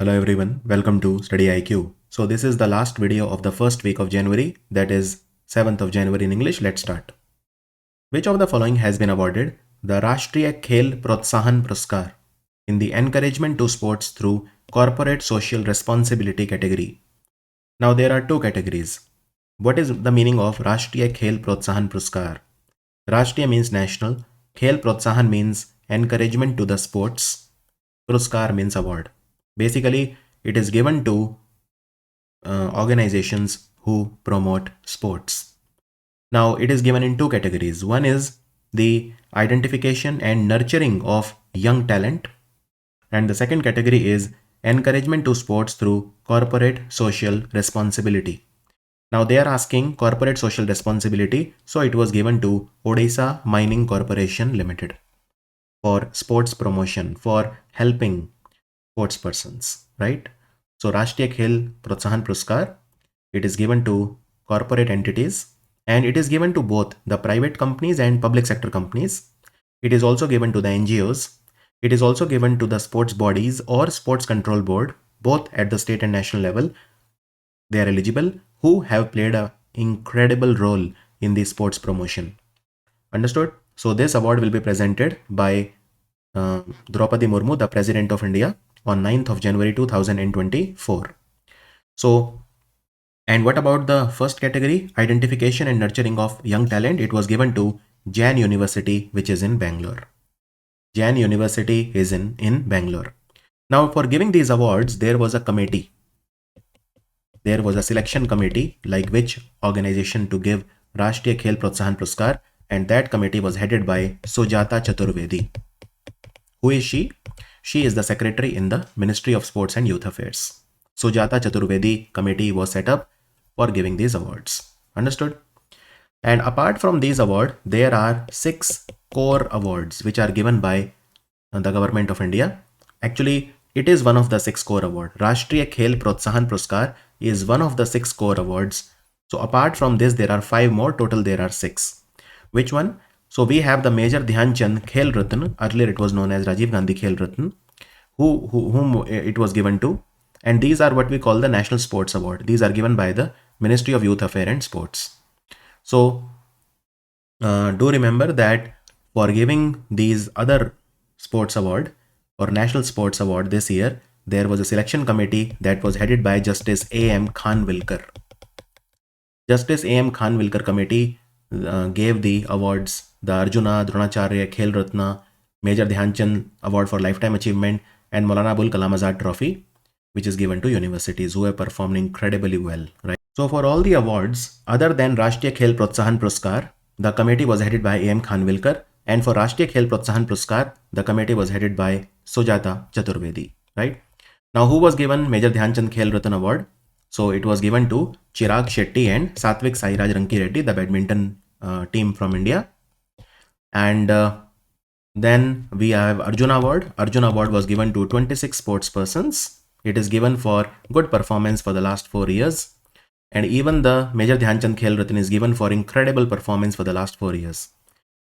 Hello everyone, welcome to StudyIQ. So this is the last video of the first week of January, that is 7th of January in English. Let's start. Which of the following has been awarded the Rashtriya Khel Protsahan Puraskar in the encouragement to sports through corporate social responsibility category? Now there are two categories. What is the meaning of Rashtriya Khel Protsahan Puraskar? Rashtriya means national, Khel Protsahan means encouragement to the sports, Puraskar means award. Basically, it is given to organizations who promote sports. Now, it is given in two categories. One is the identification and nurturing of young talent, and the second category is encouragement to sports through corporate social responsibility. Now, they are asking corporate social responsibility, so it was given to Odisha Mining Corporation Limited for sports promotion, for helping sports persons, right? So Rashtriya Khel Protsahan Puraskar, it is given to corporate entities and it is given to both the private companies and public sector companies. It is also given to the NGOs. It is also given to the sports bodies or sports control board, both at the state and national level. They are eligible who have played an incredible role in the sports promotion. Understood? So this award will be presented by Draupadi Murmu, the President of India, on 9th of January 2024. So, and what about the first category, identification and nurturing of young talent? It was given to Jain University, which is in Bangalore. Jain University is in Bangalore. Now, for giving these awards, there was a committee. There was a selection committee, like which organization to give Rashtriya Khel Protsahan Puraskar, and that committee was headed by Sujata Chaturvedi. Who is she? She is the secretary in the Ministry of Sports and Youth Affairs. Sujata Chaturvedi committee was set up for giving these awards. Understood? And apart from these awards, there are 6 core awards which are given by the government of India. Actually, it is one of the 6 core awards. Rashtriya Khel Protsahan Puraskar is one of the 6 core awards. So apart from this, there are 5 more. Total, there are 6. Which one? So we have the Major Dhyan Chand Khel Ratna, earlier it was known as Rajiv Gandhi Khel Ratna, whom it was given to. And these are what we call the National Sports Award. These are given by the Ministry of Youth Affairs and Sports. So do remember that for giving these other sports award or National Sports Award this year, there was a selection committee that was headed by Justice A.M. Khanwilkar. Justice A.M. Khanwilkar committee gave the awards, the Arjuna, Dronacharya, Khel Ratna, Major Dhyan Chand Award for Lifetime Achievement, and Maulana Abul Kalam Azad Trophy, which is given to universities who have performed incredibly well, right? So for all the awards, other than Rashtriya Khel Protsahan Puraskar, the committee was headed by A.M. Khanwilkar, and for Rashtriya Khel Protsahan Puraskar, the committee was headed by Sujata Chaturvedi, right? Now, who was given Major Dhyan Chand Khel Ratna Award? So it was given to Chirag Shetty and Satvik Sairaj Ranki Reddy, the badminton team from India. And then we have Arjuna Award. Arjuna Award was given to 26 sports persons. It is given for good performance for the last 4 years. And even the Major Dhyan Chand Khel Ratna is given for incredible performance for the last 4 years.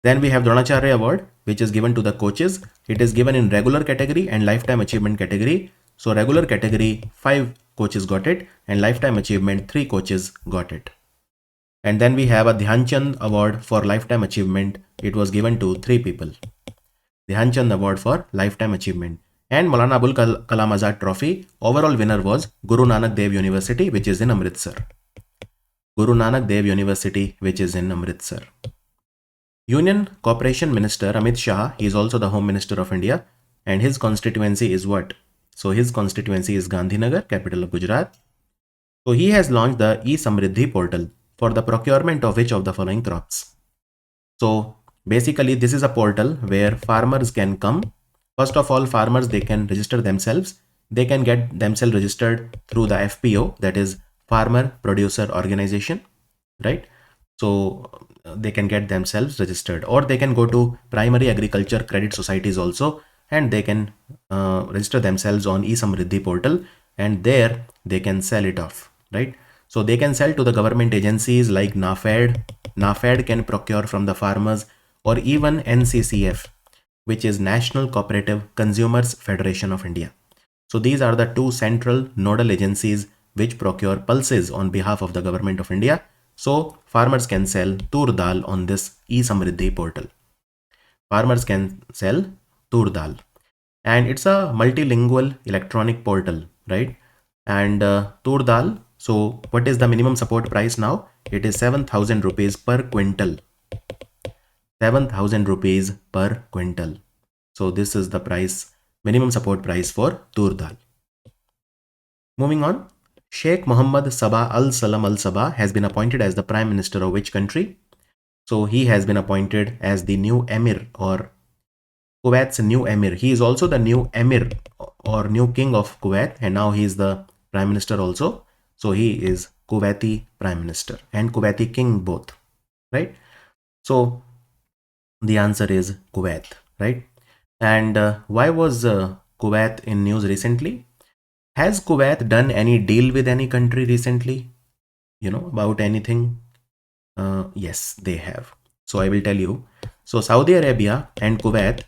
Then we have Dronacharya Award, which is given to the coaches. It is given in regular category and lifetime achievement category. So regular category, 5 coaches got it, and lifetime achievement, 3 coaches got it. And then we have a Dhyan Chand Award for lifetime achievement. It was given to 3 people. Dhyan Chand Award for lifetime achievement. And Maulana Abul Kalam Azad Trophy, overall winner was Guru Nanak Dev University, which is in Amritsar. Guru Nanak Dev University, which is in Amritsar. Union Corporation Minister Amit Shah, he is also the Home Minister of India, and his constituency is what? So his constituency is Gandhinagar, capital of Gujarat. So he has launched the e-Samriddhi portal for the procurement of which of the following crops. So basically this is a portal where farmers can come. First of all, farmers, they can register themselves. They can get themselves registered through the FPO, that is Farmer Producer Organization, right? So they can get themselves registered, or they can go to primary agriculture credit societies also, and they can register themselves on e-Samriddhi portal, and there they can sell it off, right? So they can sell to the government agencies like NAFED. NAFED can procure from the farmers, or even NCCF, which is National Cooperative Consumers Federation of India. So these are the two central nodal agencies which procure pulses on behalf of the government of India. So farmers can sell tur dal on this e-Samriddhi portal. Farmers can sell tur dal. And it's a multilingual electronic portal, right? And tur dal, so what is the minimum support price now? It is 7,000 rupees per quintal. 7,000 rupees per quintal. So this is the price, minimum support price for tur dal. Moving on, Sheikh Mohammed Sabah Al Salam Al Sabah has been appointed as the Prime Minister of which country? So he has been appointed as the new Emir, or Kuwait's new Emir. He is also the new Emir or new King of Kuwait, and now he is the Prime Minister also. So he is Kuwaiti Prime Minister and Kuwaiti King both, right? So the answer is Kuwait, right? And why was Kuwait in news recently? Has Kuwait done any deal with any country recently? You know, about anything? Yes, they have. So I will tell you. So Saudi Arabia and Kuwait,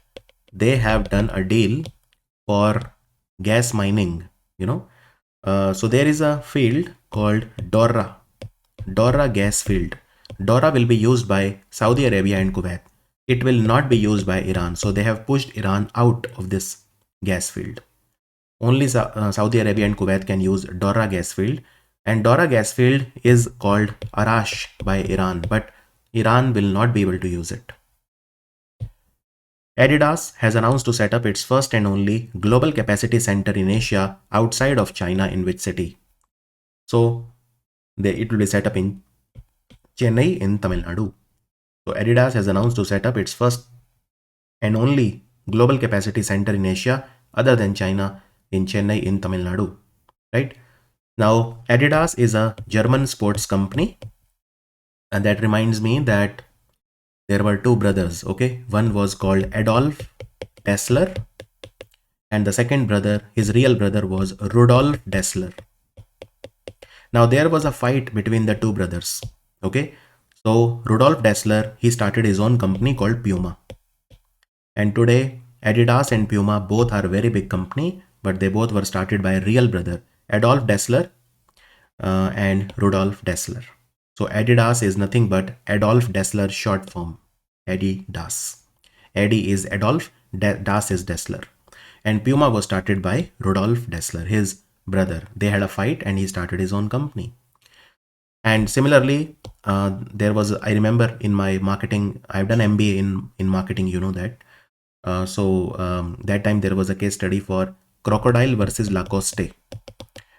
they have done a deal for gas mining, you know. So there is a field called Dorra gas field. Dorra will be used by Saudi Arabia and Kuwait. It will not be used by Iran. So they have pushed Iran out of this gas field. Only Saudi Arabia and Kuwait can use Dorra gas field. And Dorra gas field is called Arash by Iran, but Iran will not be able to use it. Adidas has announced to set up its first and only global capacity center in Asia outside of China. In which city? So it will be set up in Chennai in Tamil Nadu. So Adidas has announced to set up its first and only global capacity center in Asia other than China in Chennai in Tamil Nadu, right? Now Adidas is a German sports company, and that reminds me that there were two brothers, okay? One was called Adolf Dassler, and the second brother, his real brother, was Rudolf Dassler. Now there was a fight between the two brothers, okay? So Rudolf Dassler, he started his own company called Puma. And today Adidas and Puma both are a very big company, but they both were started by a real brother, Adolf Dassler and Rudolf Dassler. So Adidas is nothing but Adolf Dassler short form, Adidas. Adi is Adolf, Das is Dassler. And Puma was started by Rudolf Dassler, his brother. They had a fight and he started his own company. And similarly, there was, I remember in my marketing, I've done MBA in marketing, you know that. That time there was a case study for Crocodile versus Lacoste.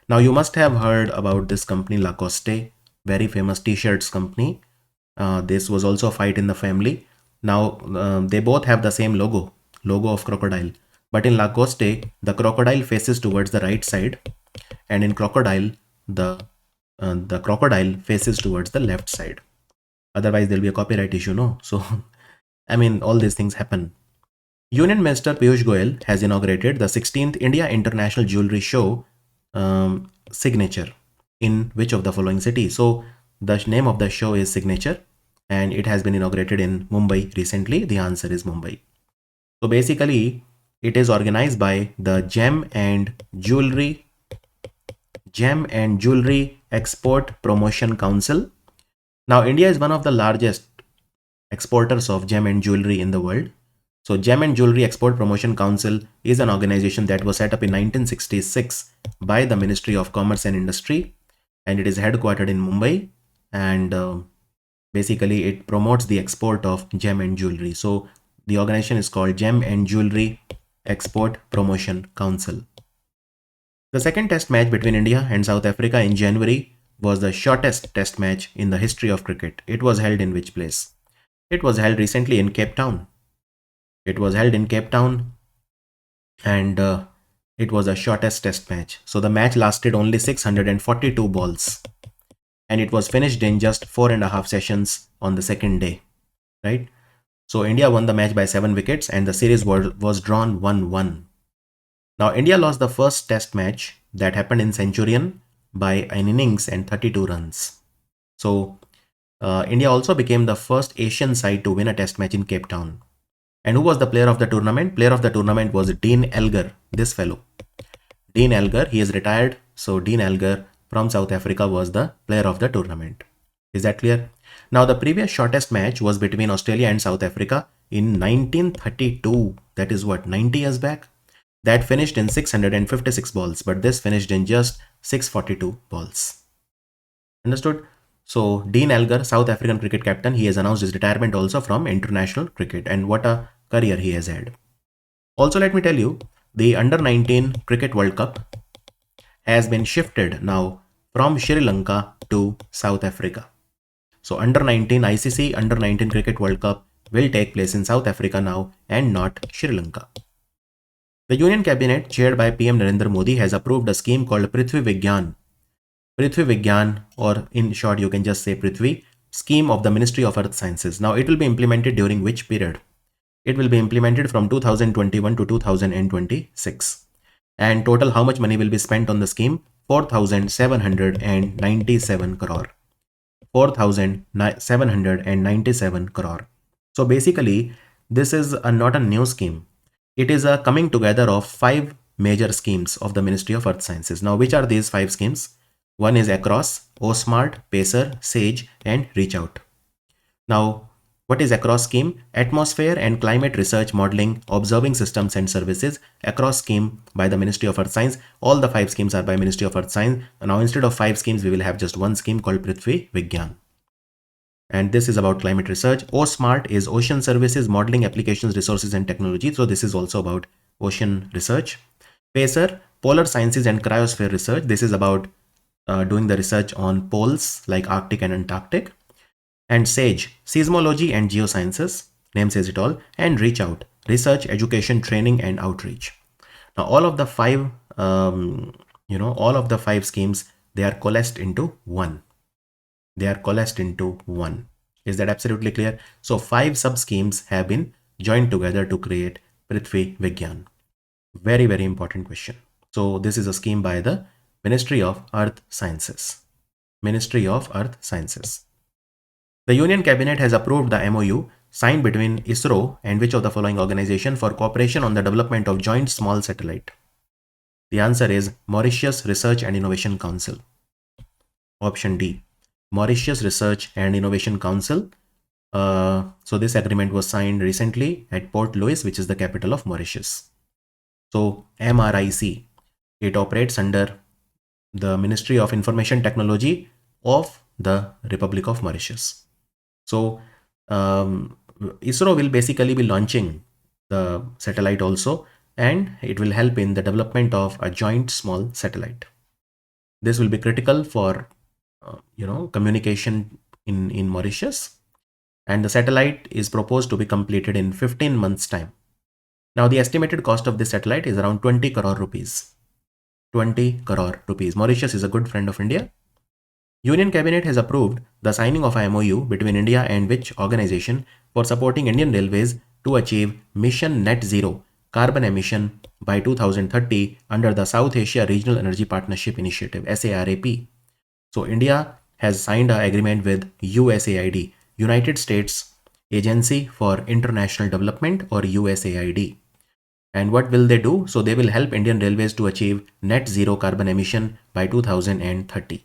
Now you must have heard about this company Lacoste, very famous t-shirts company. This was also a fight in the family. Now they both have the same logo of crocodile, but in Lacoste the crocodile faces towards the right side, and in Crocodile the crocodile faces towards the left side. Otherwise there'll be a copyright issue, no? So I mean, all these things happen. Union Minister Piyush Goyal has inaugurated the 16th India International Jewelry Show Signature in which of the following cities? So the name of the show is Signature, and it has been inaugurated in Mumbai recently. The answer is Mumbai. So basically it is organized by the Gem and Jewelry Export Promotion Council. Now India is one of the largest exporters of gem and jewelry in the world. So Gem and Jewelry Export Promotion Council is an organization that was set up in 1966 by the Ministry of Commerce and Industry, and it is headquartered in Mumbai, and basically it promotes the export of gem and jewelry. So the organization is called Gem and Jewelry Export Promotion Council. The second test match between India and South Africa in January was the shortest test match in the history of cricket. It was held in which place? It was held recently in Cape Town. It was held in Cape Town, and it was the shortest test match. So the match lasted only 642 balls, and it was finished in just 4.5 sessions on the second day, right? So India won the match by 7 wickets, and the series was drawn 1-1. Now India lost the first test match that happened in Centurion by an innings and 32 runs. So India also became the first Asian side to win a test match in Cape Town. And who was the player of the tournament? Player of the tournament was Dean Elgar, this fellow. Dean Elgar, he is retired. So Dean Elgar from South Africa was the player of the tournament. Is that clear? Now the previous shortest match was between Australia and South Africa in 1932. That is what, 90 years back? That finished in 656 balls, but this finished in just 642 balls. Understood? So Dean Elgar, South African cricket captain, he has announced his retirement also from international cricket, and what a career he has had. Also, let me tell you, the Under-19 Cricket World Cup has been shifted now from Sri Lanka to South Africa. So Under-19 ICC Under-19 Cricket World Cup will take place in South Africa now and not Sri Lanka. The Union Cabinet, chaired by PM Narendra Modi, has approved a scheme called Prithvi Vigyan. Prithvi Vigyan, or in short you can just say Prithvi, scheme of the Ministry of Earth Sciences. Now it will be implemented during which period? It will be implemented from 2021 to 2026. And total how much money will be spent on the scheme? 4,797 crore. 4,797 crore. So basically, this is not a new scheme. It is a coming together of 5 major schemes of the Ministry of Earth Sciences. Now, which are these 5 schemes? One is Across, OSmart, PSIR, SAGE, and Reach Out. Now, what is Across scheme? Atmosphere and Climate Research Modeling, Observing Systems and Services. Across scheme by the Ministry of Earth Science. All the 5 schemes are by Ministry of Earth Science. Now, instead of 5 schemes, we will have just one scheme called Prithvi Vigyan. And this is about climate research. OSmart is Ocean Services, Modeling, Applications, Resources and Technology. So this is also about ocean research. PSIR, Polar Sciences and Cryosphere Research. This is about doing the research on poles like Arctic and Antarctic. And SAGE, Seismology and Geosciences, name says it all. And Reach Out, Research, Education, Training and Outreach. Now all of the 5, all of the 5 schemes, they are coalesced into one. They are coalesced into one. Is that absolutely clear? So 5 sub schemes have been joined together to create Prithvi Vigyan. Very, very important question. So this is a scheme by the Ministry of Earth Sciences. Ministry of Earth Sciences. The Union Cabinet has approved the MOU signed between ISRO and which of the following organization for cooperation on the development of joint small satellite? The answer is Mauritius Research and Innovation Council. Option D, Mauritius Research and Innovation Council. So this agreement was signed recently at Port Louis, which is the capital of Mauritius. So MRIC, it operates under the Ministry of Information Technology of the Republic of Mauritius. So ISRO will basically be launching the satellite also, and it will help in the development of a joint small satellite. This will be critical for communication in Mauritius, and the satellite is proposed to be completed in 15 months time. Now the estimated cost of this satellite is around 20 crore rupees. 20 crore rupees. Mauritius is a good friend of India. Union Cabinet has approved the signing of a MOU between India and which organization for supporting Indian Railways to achieve Mission Net Zero carbon emission by 2030 under the South Asia Regional Energy Partnership Initiative, SARAP. So India has signed an agreement with USAID, United States Agency for International Development, or USAID. And what will they do? So they will help Indian Railways to achieve net zero carbon emission by 2030.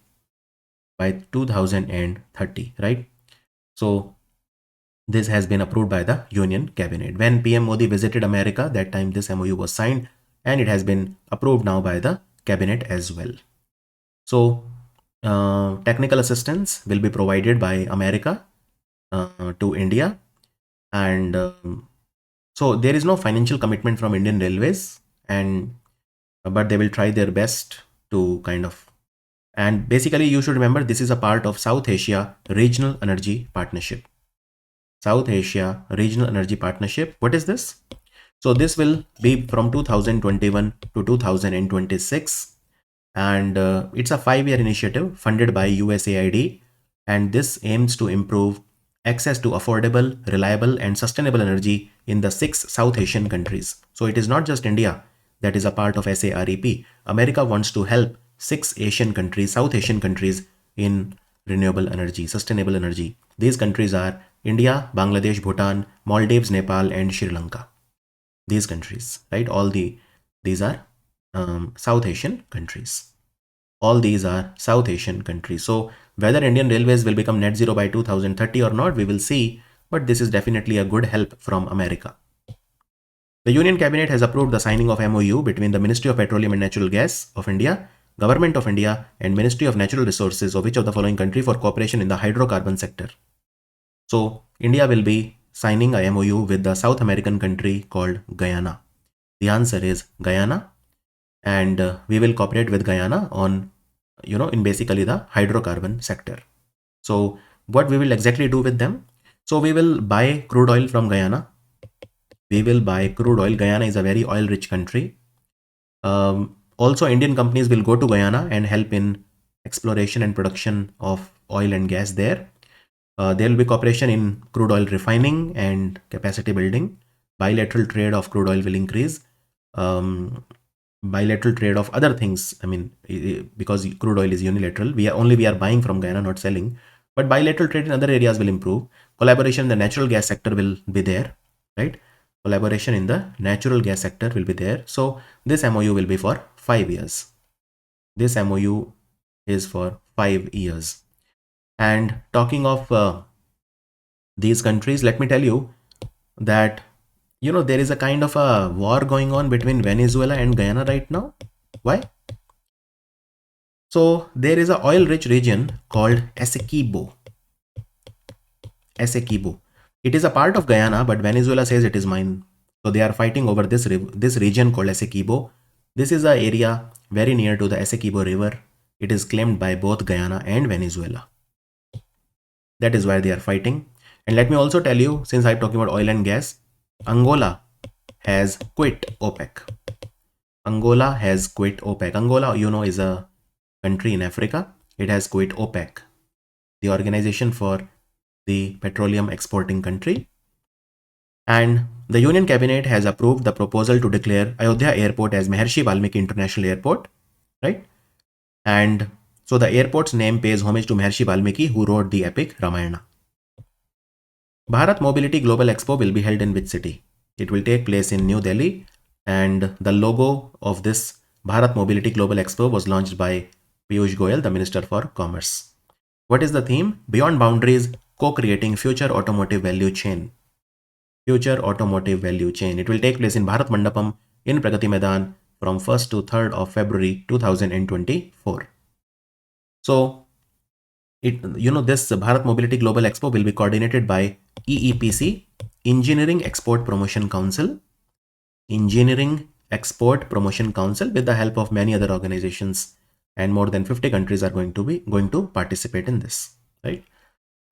By 2030, right? So this has been approved by the Union Cabinet. When PM Modi visited America, that time this MOU was signed, and it has been approved now by the Cabinet as well. So technical assistance will be provided by America to India, and so there is no financial commitment from Indian Railways, but they will try their best to kind of, and basically you should remember this is a part of South Asia Regional Energy Partnership. South Asia Regional Energy Partnership. What is this? So this will be from 2021 to 2026, and it's a 5-year initiative funded by USAID, and this aims to improve access to affordable, reliable and sustainable energy in the 6 South Asian countries. So it is not just India that is a part of SAREP. America wants to help 6 Asian countries, South Asian countries, in renewable energy, sustainable energy. These countries are India, Bangladesh, Bhutan, Maldives, Nepal and Sri Lanka. These countries, right? These are South Asian countries. All these are South Asian countries. So whether Indian Railways will become net zero by 2030 or not, we will see. But this is definitely a good help from America. The Union Cabinet has approved the signing of MOU between the Ministry of Petroleum and Natural Gas of India, Government of India, and Ministry of Natural Resources of which of the following country for cooperation in the hydrocarbon sector. So India will be signing a MOU with the South American country called Guyana. The answer is Guyana, and we will cooperate with Guyana on, in basically the hydrocarbon sector. So what we will exactly do with them? So we will buy crude oil from Guyana. Guyana is a very oil rich country. Also, Indian companies will go to Guyana and help in exploration and production of oil and gas there. There will be cooperation in crude oil refining and capacity building. Bilateral trade of crude oil will increase. Bilateral trade of other things, because crude oil is unilateral, we are buying from Guyana, not selling. But bilateral trade in other areas will improve. Collaboration in the natural gas sector will be there, right? Collaboration in the natural gas sector will be there. So this MOU will be for 5 years. This MOU is for 5 years. And talking of these countries, let me tell you that there is a kind of a war going on between Venezuela and Guyana right now. Why? So there is a oil rich region called Essequibo. It is a part of Guyana, but Venezuela says it is mine. So they are fighting over this region called Essequibo. This is an area very near to the Essequibo River. It is claimed by both Guyana and Venezuela. That is why they are fighting. And let me also tell you, since I'm talking about oil and gas, Angola has quit OPEC. Angola, is a country in Africa. It has quit OPEC, the organization for the petroleum exporting country. And the Union Cabinet has approved the proposal to declare Ayodhya Airport as Maharshi Valmiki International Airport, right? And so the airport's name pays homage to Maharshi Valmiki, who wrote the epic Ramayana. Bharat Mobility Global Expo will be held in which city? It will take place in New Delhi, and the logo of this Bharat Mobility Global Expo was launched by Piyush Goyal, the Minister for Commerce. What is the theme? Beyond Boundaries, Co-Creating Future Automotive Value Chain. Future Automotive Value Chain. It will take place in Bharat Mandapam in Pragati Maidan from 1st to 3rd of February 2024. So, this Bharat Mobility Global Expo will be coordinated by EEPC, Engineering Export Promotion Council, with the help of many other organizations, and more than 50 countries are going to participate in this, right?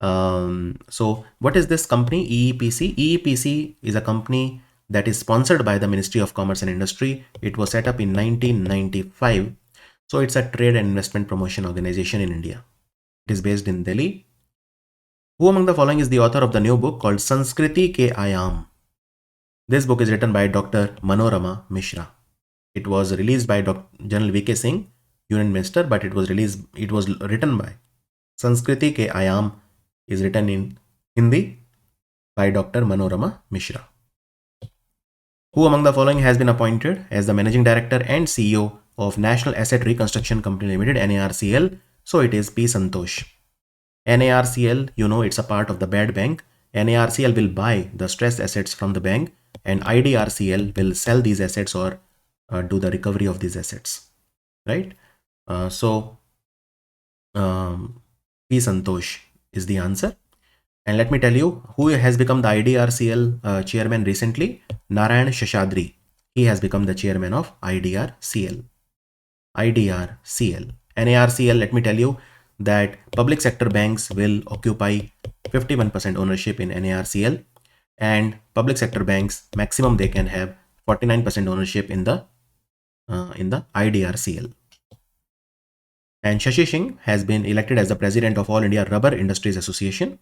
So what is this company, EEPC? EEPC is a company that is sponsored by the Ministry of Commerce and Industry. It was set up in 1995. So it's a trade and investment promotion organization in India. It is based in Delhi. Who among the following is the author of the new book called Sanskriti Ke Aayam? This book is written by Dr. Manorama Mishra. It was released by General V.K. Singh, Union Minister, but it was written by Sanskriti Ke Aayam is written in Hindi by Dr. Manorama Mishra. Who among the following has been appointed as the Managing Director and CEO of National Asset Reconstruction Company Limited, NARCL? So it is P. Santosh. NARCL, it's a part of the bad bank. NARCL will buy the stressed assets from the bank, and IDRCL will sell these assets or do the recovery of these assets, right? P. Santosh is the answer. And let me tell you who has become the IDRCL chairman recently. Narayan Sheshadri. He has become the chairman of IDRCL. NARCL, let me tell you that public sector banks will occupy 51% ownership in NARCL, and public sector banks maximum they can have 49% ownership in the IDRCL. And Shashi Singh has been elected as the president of All India Rubber Industries Association,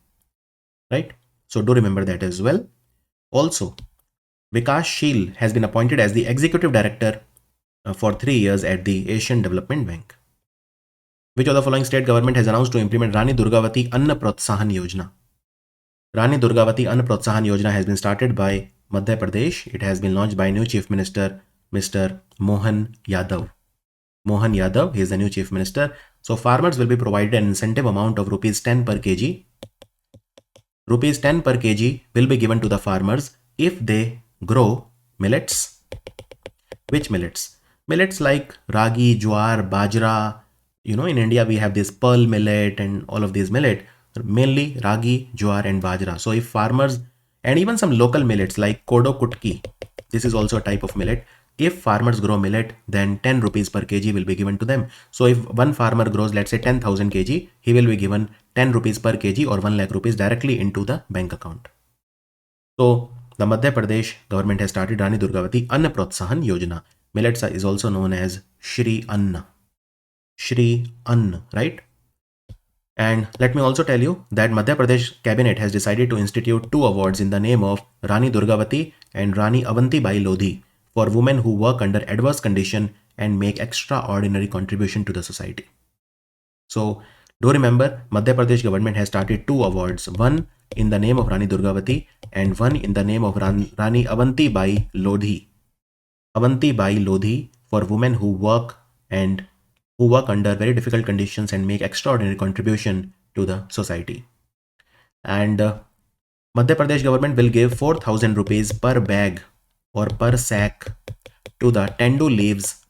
right? So do remember that as well. Also, Vikas Sheel has been appointed as the executive director for 3 years at the Asian Development Bank. Which of the following state government has announced to implement Rani Durgavati Anna Protsahan Yojana? Rani Durgavati Anna Protsahan Yojana has been started by Madhya Pradesh. It has been launched by new Chief Minister Mr. Mohan Yadav. Mohan Yadav, he is the new Chief Minister. So farmers will be provided an incentive amount of rupees 10 per kg. Rupees 10 per kg will be given to the farmers if they grow millets. Which millets? Millets like ragi, jowar, bajra. You know, in India we have this pearl millet and all of these millet, mainly ragi, jowar and bajra. So if farmers, and even some local millets like kodo kutki, this is also a type of millet. If farmers grow millet, then 10 rupees per kg will be given to them. So if one farmer grows, let's say 10,000 kg, he will be given 10 rupees per kg or 1 lakh rupees directly into the bank account. So the Madhya Pradesh government has started Rani Durgavati Anna Protsahan Yojana. Millets is also known as Shri Anna. Shri Anna, right? And let me also tell you that Madhya Pradesh cabinet has decided to institute 2 awards in the name of Rani Durgavati and Rani Avanti Bai Lodhi for women who work under adverse condition and make extraordinary contribution to the society. So do remember, Madhya Pradesh government has started 2 awards, one in the name of Rani Durgavati and one in the name of Rani Avanti Bai Lodhi. Avanti Bai Lodhi for women who work under very difficult conditions and make extraordinary contribution to the society. And Madhya Pradesh government will give 4,000 rupees per bag or per sack to the Tendu leaves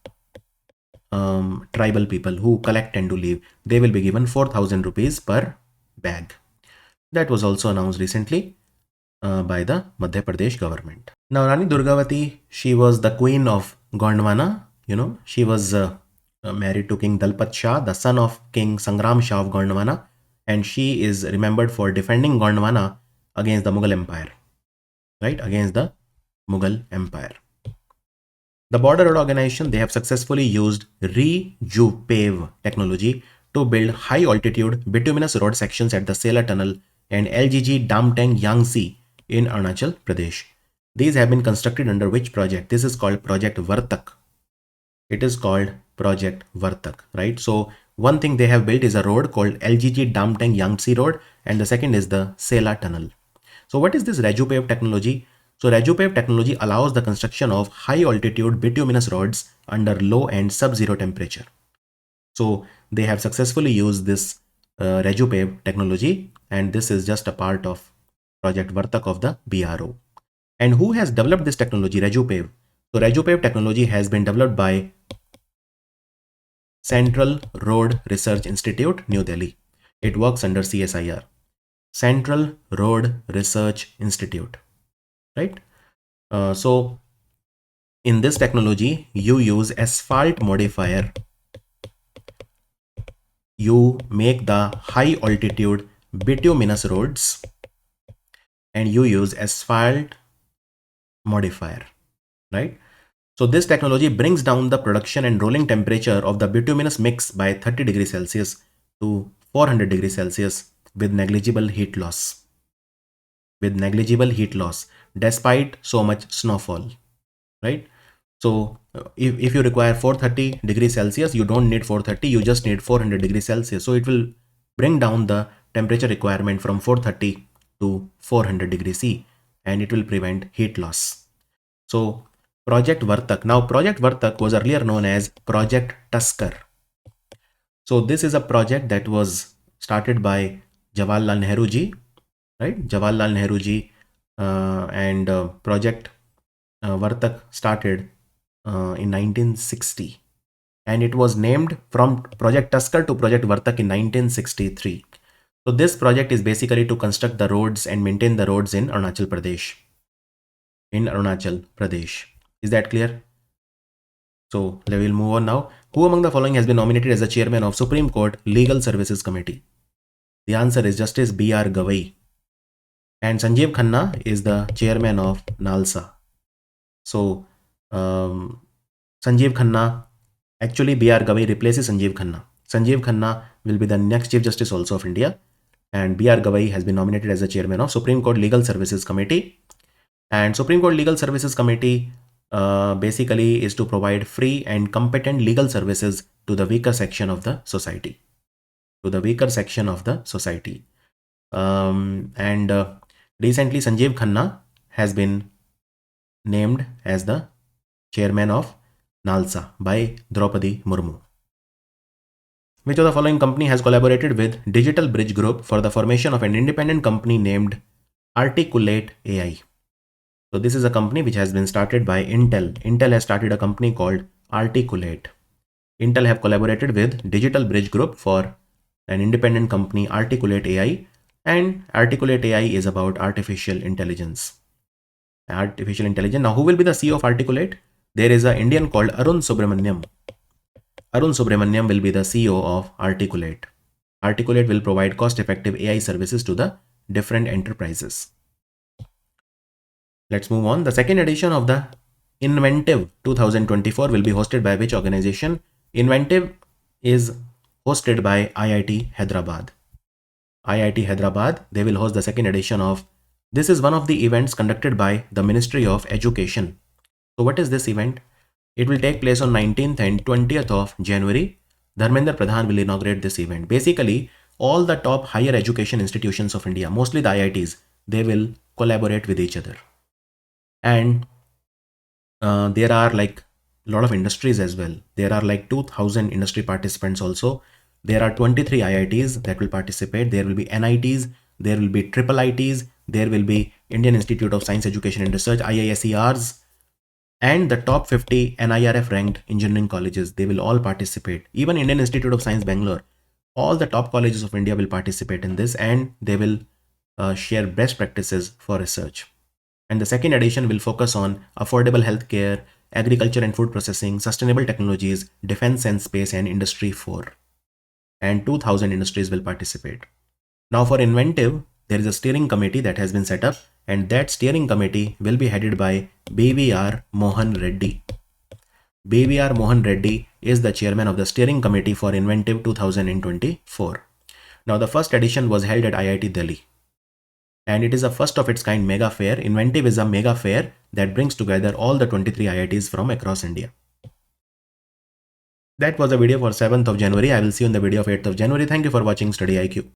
tribal people who collect Tendu leaf. They will be given 4,000 rupees per bag. That was also announced recently by the Madhya Pradesh government. Now Rani Durgavati, she was the queen of Gondwana. You know, she was married to King Dalpat Shah, the son of King Sangram Shah of Gondwana, and she is remembered for defending Gondwana against the Mughal Empire, right? Against the Mughal Empire. The Border Road Organization, they have successfully used RejuPave technology to build high altitude bituminous road sections at the Sela Tunnel and LGG Damtang Yangtze in Arunachal Pradesh. These have been constructed under which project? This is called Project Vartak. It is called Project Vartak, right? So one thing they have built is a road called LGG Damtang Yangtze Road, and the second is the Sela Tunnel. So what is this RejuPave technology? So RejuPave technology allows the construction of high altitude bituminous roads under low and sub-zero temperature. So they have successfully used this RejuPave technology, and this is just a part of Project Vartak of the BRO. And who has developed this technology, RejuPave? So RejuPave technology has been developed by Central Road Research Institute, New Delhi. It works under CSIR. Central Road Research Institute, right? So in this technology, you use asphalt modifier. You make the high altitude bituminous roads and you use asphalt modifier, right? So this technology brings down the production and rolling temperature of the bituminous mix by 30 degrees Celsius to 400 degrees Celsius with negligible heat loss. Despite so much snowfall, right? So if you require 430 degrees Celsius, you don't need 430, you just need 400 degrees Celsius. So it will bring down the temperature requirement from 430 to 400 degrees C, and it will prevent heat loss. So Project Vartak. Now Project Vartak was earlier known as Project Tusker. So this is a project that was started by Jawaharlal Nehru ji, right? Jawaharlal Nehru ji and Project Vartak started in 1960, and it was named from Project Tusker to Project Vartak in 1963. So this project is basically to construct the roads and maintain the roads in Arunachal Pradesh. Is that clear? So we will move on now. Who among the following has been nominated as the chairman of Supreme Court Legal Services Committee? The answer is Justice B.R. Gavai. And Sanjeev Khanna is the chairman of NALSA. So Sanjeev Khanna, actually B.R. Gavai replaces Sanjeev Khanna. Sanjeev Khanna will be the next Chief Justice also of India. And B.R. Gavai has been nominated as the chairman of Supreme Court Legal Services Committee. And Supreme Court Legal Services Committee basically is to provide free and competent legal services to the weaker section of the society. Recently Sanjeev Khanna has been named as the chairman of NALSA by Draupadi Murmu. Which of the following company has collaborated with Digital Bridge Group for the formation of an independent company named Articulate AI? So this is a company which has been started by Intel. Intel has started a company called Articulate. Intel have collaborated with Digital Bridge Group for an independent company, Articulate AI, and Articulate AI is about artificial intelligence. Artificial intelligence. Now, who will be the CEO of Articulate? There is an Indian called Arun Subramaniam. Arun Subramaniam will be the CEO of Articulate. Articulate will provide cost-effective AI services to the different enterprises. Let's move on. The second edition of the Inventive 2024 will be hosted by which organization? Inventive is hosted by IIT Hyderabad. IIT Hyderabad, they will host the second edition of. This is one of the events conducted by the Ministry of Education. So what is this event? It will take place on 19th and 20th of January. Dharmendra Pradhan will inaugurate this event. Basically, all the top higher education institutions of India, mostly the IITs, they will collaborate with each other. And there are like a lot of industries as well. There are like 2000 industry participants also. There are 23 IITs that will participate. There will be NITs, there will be triple ITs, there will be Indian Institute of Science Education and Research, IISERs, and the top 50 NIRF ranked engineering colleges. They will all participate. Even Indian Institute of Science Bangalore, all the top colleges of India will participate in this, and they will share best practices for research. And the second edition will focus on affordable healthcare, agriculture and food processing, sustainable technologies, defense and space, and Industry 4. And 2000 industries will participate. Now for Inventive, there is a steering committee that has been set up, and that steering committee will be headed by BVR Mohan Reddy. BVR Mohan Reddy is the chairman of the steering committee for Inventive 2024. Now the first edition was held at IIT Delhi. And it is a first of its kind mega fair. Inventive is a mega fair that brings together all the 23 IITs from across India. That was a video for 7th of January. I will see you in the video of 8th of January. Thank you for watching StudyIQ.